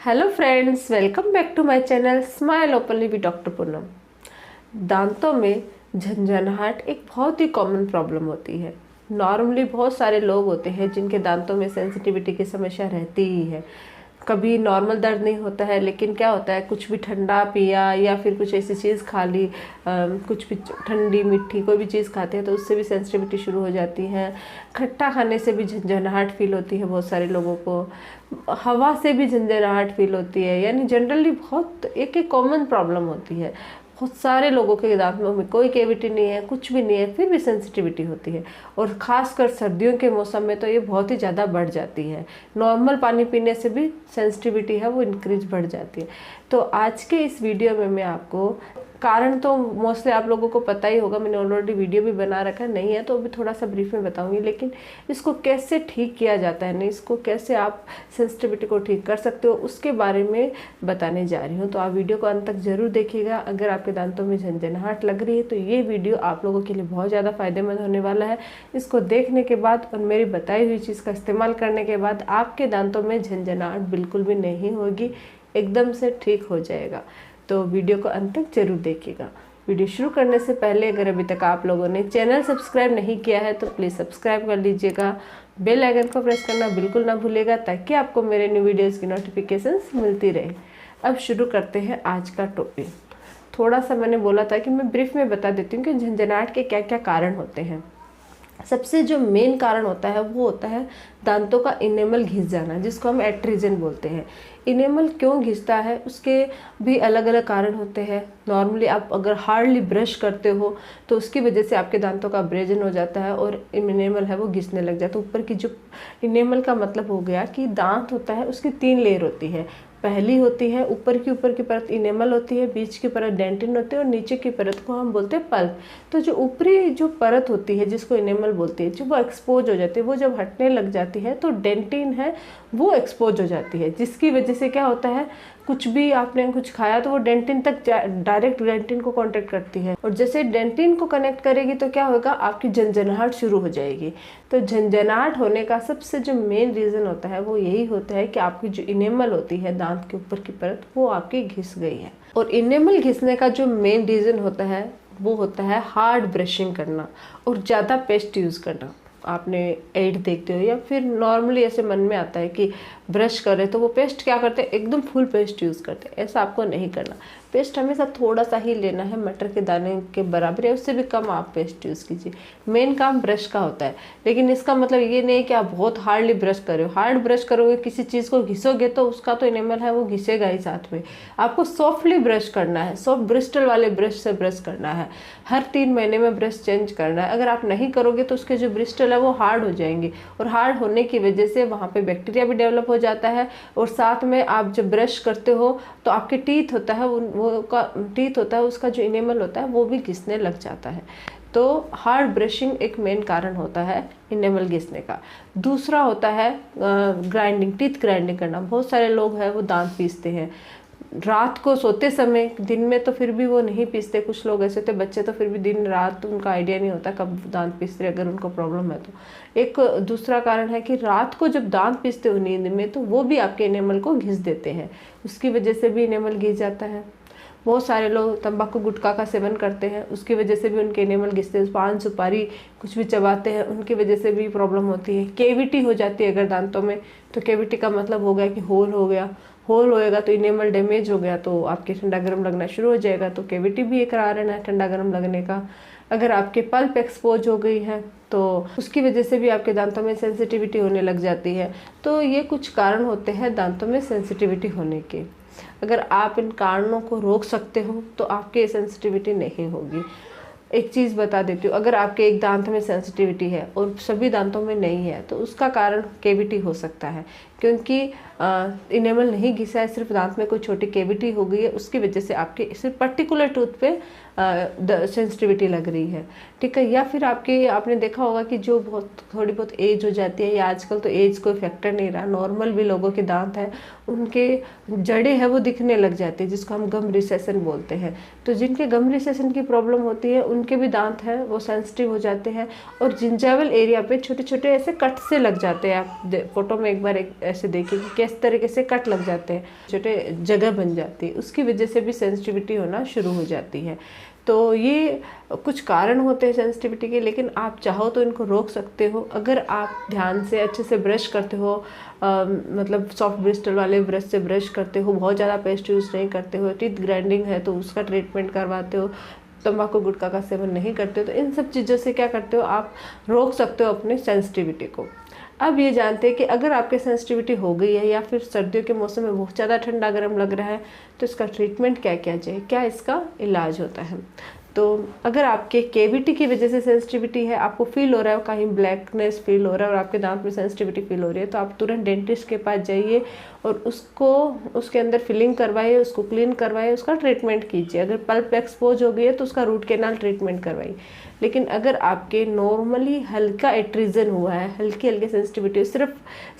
Hello friends, welcome back to my channel smile openly with doctor Poonam. दांतों में झंझनाहट एक बहुत ही कॉमन प्रॉब्लम होती है। नॉर्मली बहुत सारे लोग होते हैं जिनके दांतों में सेंसिटिविटी की समस्या रहती ही है। कभी नॉर्मल दर्द नहीं होता है, लेकिन क्या होता है, कुछ भी ठंडा पिया या फिर कुछ ऐसी चीज़ खा ली, कुछ भी ठंडी मीठी कोई भी चीज़ खाते हैं तो उससे भी सेंसिटिविटी शुरू हो जाती है। खट्टा खाने से भी झंझनाहट फील होती है बहुत सारे लोगों को। हवा से भी झंझनाहट फील होती है। यानी जनरली बहुत एक कॉमन प्रॉब्लम होती है। बहुत सारे लोगों के दांतों में कोई कैविटी नहीं है, कुछ भी नहीं है, फिर भी सेंसिटिविटी होती है। और ख़ासकर सर्दियों के मौसम में तो ये बहुत ही ज़्यादा बढ़ जाती है। नॉर्मल पानी पीने से भी सेंसिटिविटी है वो इंक्रीज बढ़ जाती है। तो आज के इस वीडियो में मैं आपको कारण तो मोस्टली आप लोगों को पता ही होगा, मैंने ऑलरेडी वीडियो भी बना रखा नहीं है तो अभी थोड़ा सा ब्रीफ में बताऊंगी, लेकिन इसको कैसे ठीक किया जाता है, नहीं इसको कैसे आप सेंसिटिविटी को ठीक कर सकते हो उसके बारे में बताने जा रही हूँ। तो आप वीडियो को अंत तक जरूर देखिएगा। अगर आपके दांतों में झंझनाहट लग रही है तो ये वीडियो आप लोगों के लिए बहुत ज़्यादा फायदेमंद होने वाला है। इसको देखने के बाद और मेरी बताई हुई चीज़ का इस्तेमाल करने के बाद आपके दांतों में झंझनाहट बिल्कुल भी नहीं होगी, एकदम से ठीक हो जाएगा। तो वीडियो को अंत तक जरूर देखिएगा। वीडियो शुरू करने से पहले अगर अभी तक आप लोगों ने चैनल सब्सक्राइब नहीं किया है तो प्लीज़ सब्सक्राइब कर लीजिएगा। बेल आइकन को प्रेस करना बिल्कुल ना भूलिएगा ताकि आपको मेरे न्यू वीडियोज़ की नोटिफिकेशंस मिलती रहे। अब शुरू करते हैं आज का टॉपिक। थोड़ा सा मैंने बोला था कि मैं ब्रीफ में बता देती हूँ कि झंझनाहट के क्या क्या कारण होते हैं। सबसे जो मेन कारण होता है वो होता है दांतों का इनेमल घिस जाना, जिसको हम एट्रीजन बोलते हैं। इनेमल क्यों घिसता है उसके भी अलग अलग कारण होते हैं। नॉर्मली आप अगर हार्डली ब्रश करते हो तो उसकी वजह से आपके दांतों का अब्रेजन हो जाता है और इनेमल है वो घिसने लग जाता है। ऊपर की जो इनेमल का मतलब हो गया कि दांत होता है उसकी 3 लेयर होती है। पहली होती है ऊपर की परत इनेमल होती है, बीच की परत डेंटिन होती है और नीचे की परत को हम बोलते हैं पल्प। तो जो ऊपरी जो परत होती है जिसको इनेमल बोलते हैं, जो वो एक्सपोज हो जाती है, वो जब हटने लग जाती है तो डेंटिन है वो एक्सपोज हो जाती है, जिसकी वजह से क्या होता है, कुछ भी आपने कुछ खाया तो वो डेंटिन तक डायरेक्ट डेंटिन को कांटेक्ट करती है और जैसे डेंटिन को कनेक्ट करेगी तो क्या होगा, आपकी झंझनाहट शुरू हो जाएगी। तो झंझनाहट होने का सबसे जो मेन रीज़न होता है वो यही होता है कि आपकी जो इनेमल होती है दांत के ऊपर की परत वो आपकी घिस गई है। और इनेमल घिसने का जो मेन रीज़न होता है वो होता है हार्ड ब्रशिंग करना और ज़्यादा पेस्ट यूज़ करना। आपने एड देखते हो या फिर नॉर्मली ऐसे मन में आता है कि ब्रश करें तो वो पेस्ट क्या करते हैं, एकदम फुल पेस्ट यूज़ करते हैं। ऐसा आपको नहीं करना। पेस्ट हमेशा थोड़ा सा ही लेना है, मटर के दाने के बराबर या उससे भी कम आप पेस्ट यूज़ कीजिए। मेन काम ब्रश का होता है, लेकिन इसका मतलब ये नहीं कि आप बहुत हार्डली ब्रश करो। हार्ड ब्रश करोगे, किसी चीज़ को घिसोगे तो उसका तो इनेमल है वो घिसेगा ही साथ में। आपको सॉफ्टली ब्रश करना है, सॉफ्ट ब्रिस्टल वाले ब्रश से ब्रश करना है। हर 3 महीने में ब्रश चेंज करना है। अगर आप नहीं करोगे तो उसके जो ब्रिस्टल है वो हार्ड हो जाएंगे और हार्ड होने की वजह से वहाँ पे बैक्टीरिया भी डेवलप हो जाता है। और साथ में आप जब ब्रश करते हो तो आपके टीथ होता है टीथ होता है उसका जो इनेमल होता है वो भी घिसने लग जाता है। तो हार्ड ब्रशिंग एक मेन कारण होता है इनेमल घिसने का। दूसरा होता है ग्राइंडिंग, टीथ ग्राइंडिंग करना। बहुत सारे लोग हैं वो दांत पीसते हैं रात को सोते समय, दिन में तो फिर भी वो नहीं पीसते। कुछ लोग ऐसे होते बच्चे तो फिर भी दिन रात उनका आइडिया नहीं होता कब दांत पीसते अगर उनको प्रॉब्लम है तो। एक दूसरा कारण है कि रात को जब दांत पीसते हो नींद में तो वो भी आपके इनेमल को घिस देते हैं, उसकी वजह से भी इनेमल घिस जाता है। बहुत सारे लोग तंबाकू गुटखा का सेवन करते हैं, उसकी वजह से भी उनके इनेमल घिसते हैं। पान सुपारी कुछ भी चबाते हैं उनकी वजह से भी प्रॉब्लम होती है। केविटी हो जाती है अगर दांतों में, तो केविटी का मतलब हो गया कि होल हो गया। होल होएगा तो इनेमल डैमेज हो गया तो आपके ठंडा गर्म लगना शुरू हो जाएगा। तो केविटी भी एक कारण है ठंडा गर्म लगने का। अगर आपके पल्प एक्सपोज हो गई है तो उसकी वजह से भी आपके दांतों में सेंसिटिविटी होने लग जाती है। तो ये कुछ कारण होते हैं दांतों में सेंसिटिविटी होने के। अगर आप इन कारणों को रोक सकते हो तो आपकी सेंसिटिविटी नहीं होगी। एक चीज़ बता देती हूँ, अगर आपके एक दांत में सेंसिटिविटी है और सभी दांतों में नहीं है तो उसका कारण केविटी हो सकता है, क्योंकि इनेमल नहीं घिसा है, सिर्फ दांत में कोई छोटी केविटी हो गई है, उसकी वजह से आपके सिर्फ पर्टिकुलर टूथ पे सेंसिटिविटी लग रही है। ठीक है। या फिर आपने देखा होगा कि जो थोड़ी बहुत एज हो जाती है, या आजकल तो एज कोई फैक्टर नहीं रहा, नॉर्मल भी लोगों के दांत है उनके जड़ें हैं वो दिखने लग जाती है, जिसको हम गम रिसेशन बोलते हैं। तो जिनके गम रिसेशन की प्रॉब्लम होती है उनके भी दांत हैं वो सेंसिटिव हो जाते हैं और जिंजावल एरिया पे छोटे छोटे ऐसे कट से लग जाते हैं। आप फोटो में एक बार ऐसे देखिए कि किस तरीके से कट लग जाते हैं, छोटे जगह बन जाती है, उसकी वजह से भी सेंसिटिविटी होना शुरू हो जाती है। तो ये कुछ कारण होते हैं सेंसिटिविटी के, लेकिन आप चाहो तो इनको रोक सकते हो अगर आप ध्यान से अच्छे से ब्रश करते हो, मतलब सॉफ्ट ब्रिस्टल वाले ब्रश से ब्रश करते हो, बहुत ज़्यादा पेस्ट यूज़ नहीं करते हो, टीथ ग्राइंडिंग है तो उसका ट्रीटमेंट करवाते हो, तंबाकू गुटखा का सेवन नहीं करते हो, तो इन सब चीज़ों से क्या करते हो आप रोक सकते हो अपने सेंसिटिविटी को। अब ये जानते हैं कि अगर आपके सेंसिटिविटी हो गई है या फिर सर्दियों के मौसम में बहुत ज़्यादा ठंडा गर्म लग रहा है तो इसका ट्रीटमेंट क्या किया जाए, क्या इसका इलाज होता है। तो अगर आपके केविटी की वजह से सेंसिटिविटी है, आपको फील हो रहा है कहीं ब्लैकनेस फील हो रहा है और आपके दांत में सेंसिटिविटी फील हो रही है, तो आप तुरंत डेंटिस्ट के पास जाइए और उसके अंदर फिलिंग करवाइए, उसको क्लीन करवाइए, उसका ट्रीटमेंट कीजिए। अगर पल्प एक्सपोज हो गई है तो उसका रूट कैनाल ट्रीटमेंट करवाइए। लेकिन अगर आपके नॉर्मली हल्का एट्रीजन हुआ है, हल्की हल्की सेंसिटिविटी सिर्फ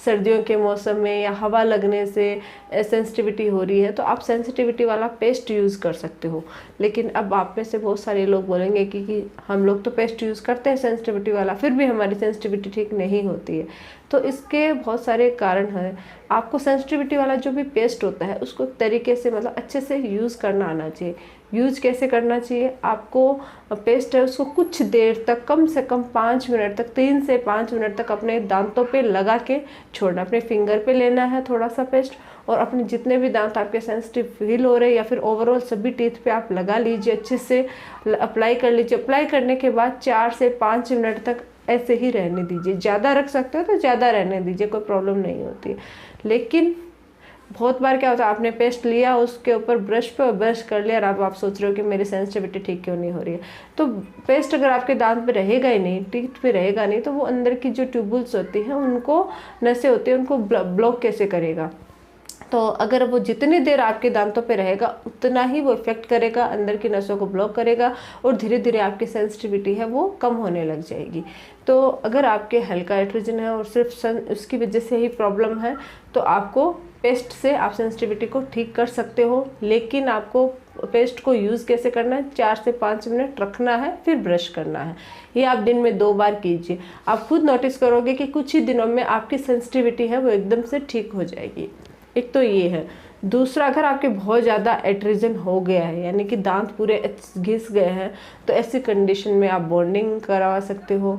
सर्दियों के मौसम में या हवा लगने से सेंसिटिविटी हो रही है, तो आप सेंसिटिविटी वाला पेस्ट यूज़ कर सकते हो। लेकिन अब आप में से बहुत सारे लोग बोलेंगे कि हम लोग तो पेस्ट यूज़ करते हैं सेंसिटिविटी वाला, फिर भी हमारी सेंसिटिविटी ठीक नहीं होती है। तो इसके बहुत सारे कारण हैं। आपको सेंसिटिविटी वाला जो भी पेस्ट होता है उसको तरीके से मतलब अच्छे से यूज़ करना आना चाहिए। यूज कैसे करना चाहिए, आपको पेस्ट है उसको कुछ देर तक, कम से कम 5 मिनट तक, 3 से 5 मिनट तक अपने दांतों पे लगा के छोड़ना। अपने फिंगर पे लेना है थोड़ा सा पेस्ट और अपने जितने भी दांत आपके सेंसिटिव फील हो रहे हैं या फिर ओवरऑल सभी टीथ पे आप लगा लीजिए, अच्छे से अप्लाई कर लीजिए। अप्लाई करने के बाद 4 से 5 मिनट तक ऐसे ही रहने दीजिए। ज़्यादा रख सकते हो तो ज़्यादा रहने दीजिए, कोई प्रॉब्लम नहीं होती। लेकिन बहुत बार क्या होता है, आपने पेस्ट लिया, उसके ऊपर ब्रश पे ब्रश कर लिया और अब आप सोच रहे हो कि मेरी सेंसिटिविटी ठीक क्यों नहीं हो रही है। तो पेस्ट अगर आपके दांत पे रहेगा ही नहीं, टीथ पे रहेगा नहीं, तो वो अंदर की जो ट्यूबुल्स होती हैं, उनको नसें होती हैं, उनको ब्लॉक कैसे करेगा। तो अगर वो जितनी देर आपके दांतों पे रहेगा उतना ही वो इफेक्ट करेगा, अंदर की नसों को ब्लॉक करेगा और धीरे धीरे आपकी सेंसिटिविटी है वो कम होने लग जाएगी। तो अगर आपके हल्का एट्रीजन है और सिर्फ उसकी वजह से ही प्रॉब्लम है तो आपको पेस्ट से आप सेंसिटिविटी को ठीक कर सकते हो। लेकिन आपको पेस्ट को यूज़ कैसे करना है, 4 से 5 मिनट रखना है, फिर ब्रश करना है। ये आप दिन में 2 बार कीजिए। आप खुद नोटिस करोगे कि कुछ ही दिनों में आपकी सेंसिटिविटी है वो एकदम से ठीक हो जाएगी। एक तो ये है। दूसरा, अगर आपके बहुत ज़्यादा एट्रीजन हो गया है, यानी कि दांत पूरे घिस गए हैं, तो ऐसी कंडीशन में आप बॉन्डिंग करवा सकते हो,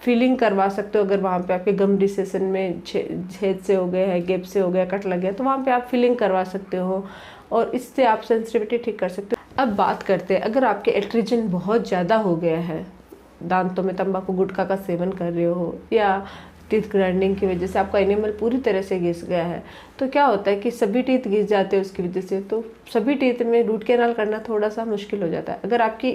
फीलिंग करवा सकते हो। अगर वहाँ पे आपके गम रिसेशन में छेद से हो गए हैं, गैप से हो गया, कट लग गया, तो वहाँ पे आप फीलिंग करवा सकते हो और इससे आप सेंसिटिविटी ठीक कर सकते हो। अब बात करते हैं, अगर आपके एट्रीजन बहुत ज़्यादा हो गया है, दांतों में तंबाकू गुटखा का सेवन कर रहे हो या टीथ ग्राइंडिंग की वजह से आपका एनिमल पूरी तरह से घिस गया है, तो क्या होता है कि सभी टीथ घिस जाते हैं उसकी वजह से। तो सभी टीथ में रूट कैनाल करना थोड़ा सा मुश्किल हो जाता है। अगर आपकी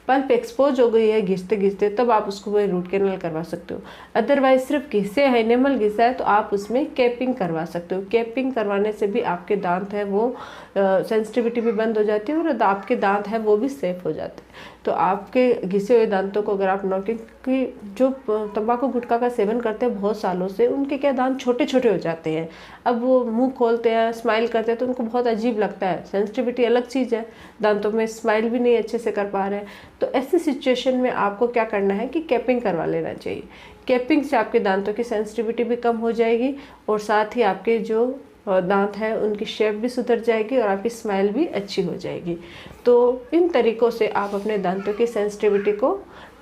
पल्प एक्सपोज हो गई है घिसते घिसते, तब आप उसको वही रूट कैनाल करवा सकते हो। अदरवाइज सिर्फ घिसे है, एनिमल घिसा है, तो आप उसमें कैपिंग करवा सकते हो। कैपिंग करवाने से भी आपके दांत है वो सेंसिटिविटी भी बंद हो जाती है और आपके दांत है वो भी सेफ हो जाते हैं। तो आपके घिसे हुए दांतों को अगर आप नोटिस कि जो तंबाकू गुटखा का सेवन करते हैं बहुत सालों से, उनके क्या दांत छोटे छोटे हो जाते हैं। अब वो मुंह खोलते हैं, स्माइल करते हैं, तो उनको बहुत अजीब लगता है। सेंसिटिविटी अलग चीज़ है, दांतों में स्माइल भी नहीं अच्छे से कर पा रहे हैं। तो ऐसी सिचुएशन में आपको क्या करना है कि कैपिंग करवा लेना चाहिए। कैपिंग से आपके दांतों की सेंसिटिविटी भी कम हो जाएगी और साथ ही आपके जो दांत हैं उनकी शेप भी सुधर जाएगी और आपकी स्माइल भी अच्छी हो जाएगी। तो इन तरीक़ों से आप अपने दांतों की सेंसिटिविटी को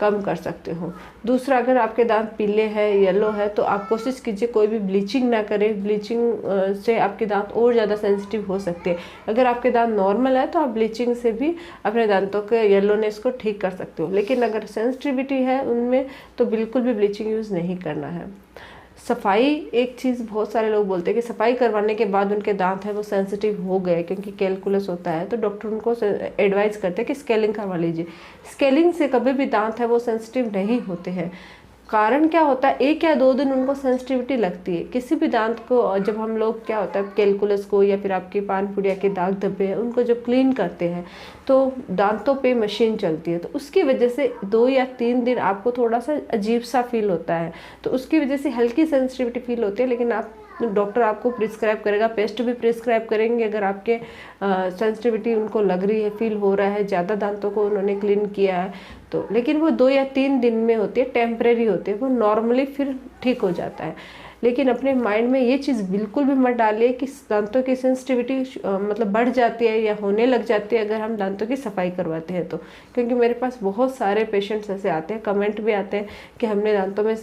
कम कर सकते हो। दूसरा, अगर आपके दांत पीले हैं, येलो है, तो आप कोशिश कीजिए कोई भी ब्लीचिंग ना करें। ब्लीचिंग से आपके दांत और ज़्यादा सेंसिटिव हो सकते हैं। अगर आपके दांत नॉर्मल है तो आप ब्लीचिंग से भी अपने दांतों के येलोनेस को ठीक कर सकते हो। लेकिन अगर सेंसिटिविटी है उनमें तो बिल्कुल भी ब्लीचिंग यूज़ नहीं करना है। सफाई एक चीज़, बहुत सारे लोग बोलते हैं कि सफाई करवाने के बाद उनके दांत है वो सेंसिटिव हो गए क्योंकि कैलकुलस होता है, तो डॉक्टर उनको एडवाइस करते हैं कि स्केलिंग करवा लीजिए। स्केलिंग से कभी भी दांत है वो सेंसिटिव नहीं होते हैं। कारण क्या होता है, 1 या 2 दिन उनको सेंसिटिविटी लगती है किसी भी दांत को। जब हम लोग क्या होता है कैलकुलस को या फिर आपकी पान पुड़िया के दाग धब्बे हैं उनको जब क्लीन करते हैं तो दांतों पे मशीन चलती है, तो उसकी वजह से 2 या 3 दिन आपको थोड़ा सा अजीब सा फील होता है। तो उसकी वजह से हल्की सेंसिटिविटी फील होती है, लेकिन डॉक्टर आपको प्रिस्क्राइब करेगा, पेस्ट भी प्रिस्क्राइब करेंगे अगर आपके सेंसिटिविटी उनको लग रही है, फील हो रहा है, ज़्यादा दांतों को उन्होंने क्लीन किया है तो। लेकिन वो 2 या 3 दिन में होती है, टेम्परेरी होती है, वो नॉर्मली फिर ठीक हो जाता है। लेकिन अपने माइंड में ये चीज़ बिल्कुल भी मत डालिए कि दांतों की सेंसिटिविटी मतलब बढ़ जाती है या होने लग जाती है अगर हम दांतों की सफाई करवाते हैं तो। क्योंकि मेरे पास बहुत सारे पेशेंट्स ऐसे आते हैं, कमेंट भी आते हैं कि हमने दांतों में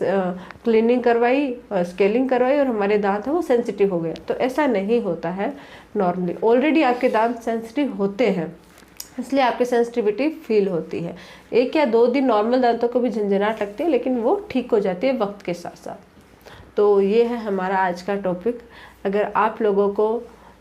क्लीनिंग करवाई, स्केलिंग करवाई और हमारे दांत है वो सेंसिटिव हो गया। तो ऐसा नहीं होता है। नॉर्मली ऑलरेडी आपके दांत सेंसिटिव होते हैं, इसलिए आपकी सेंसिटिविटी फील होती है। 1 या 2 दिन नॉर्मल दांतों को भी झंझनाहट लगती है, लेकिन वो ठीक हो जाती है वक्त के साथ साथ। तो ये है हमारा आज का टॉपिक। अगर आप लोगों को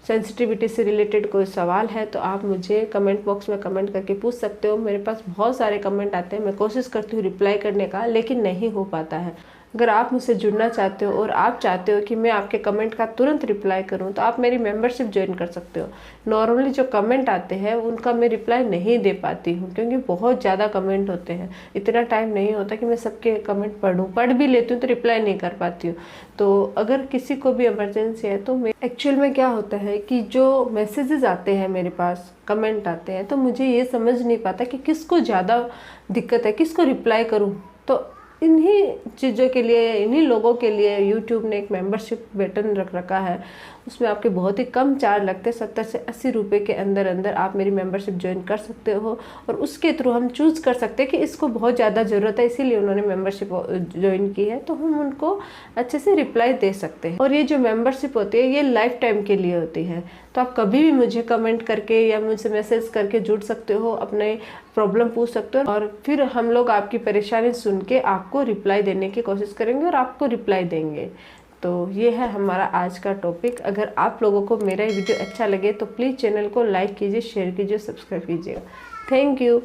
सेंसिटिविटी से रिलेटेड कोई सवाल है तो आप मुझे कमेंट बॉक्स में कमेंट करके पूछ सकते हो। मेरे पास बहुत सारे कमेंट आते हैं, मैं कोशिश करती हूँ रिप्लाई करने का, लेकिन नहीं हो पाता है। अगर आप मुझसे जुड़ना चाहते हो और आप चाहते हो कि मैं आपके कमेंट का तुरंत रिप्लाई करूं तो आप मेरी मेंबरशिप ज्वाइन कर सकते हो। नॉर्मली जो कमेंट आते हैं उनका मैं रिप्लाई नहीं दे पाती हूं, क्योंकि बहुत ज़्यादा कमेंट होते हैं, इतना टाइम नहीं होता कि मैं सबके कमेंट पढ़ भी लेती हूँ तो रिप्लाई नहीं कर पाती हूँ। तो अगर किसी को भी इमरजेंसी है तो मैं एक्चुअल में क्या होता है कि जो मैसेजेस आते हैं मेरे पास, कमेंट आते हैं, तो मुझे ये समझ नहीं पाता कि किसको ज़्यादा दिक्कत है, किसको रिप्लाई करूँ। तो इन्हीं चीज़ों के लिए, इन्हीं लोगों के लिए यूट्यूब ने एक मेंबरशिप बटन रख रखा है। उसमें आपके बहुत ही कम चार्ज लगते हैं, 70 से 80 रुपये के अंदर अंदर आप मेरी मेंबरशिप ज्वाइन कर सकते हो। और उसके थ्रू हम चूज़ कर सकते हैं कि इसको बहुत ज़्यादा ज़रूरत है, इसीलिए उन्होंने मेंबरशिप ज्वाइन की है, तो हम उनको अच्छे से रिप्लाई दे सकते हैं। और ये जो मेंबरशिप होती है ये लाइफ टाइम के लिए होती है। तो आप कभी भी मुझे कमेंट करके या मुझसे मैसेज करके जुड़ सकते हो, अपने प्रॉब्लम पूछ सकते हो, और फिर हम लोग आपकी परेशानी सुन के आपको रिप्लाई देने की कोशिश करेंगे और आपको रिप्लाई देंगे। तो ये है हमारा आज का टॉपिक। अगर आप लोगों को मेरा वीडियो अच्छा लगे तो प्लीज़ चैनल को लाइक कीजिए, शेयर कीजिए, सब्सक्राइब कीजिएगा। Thank you.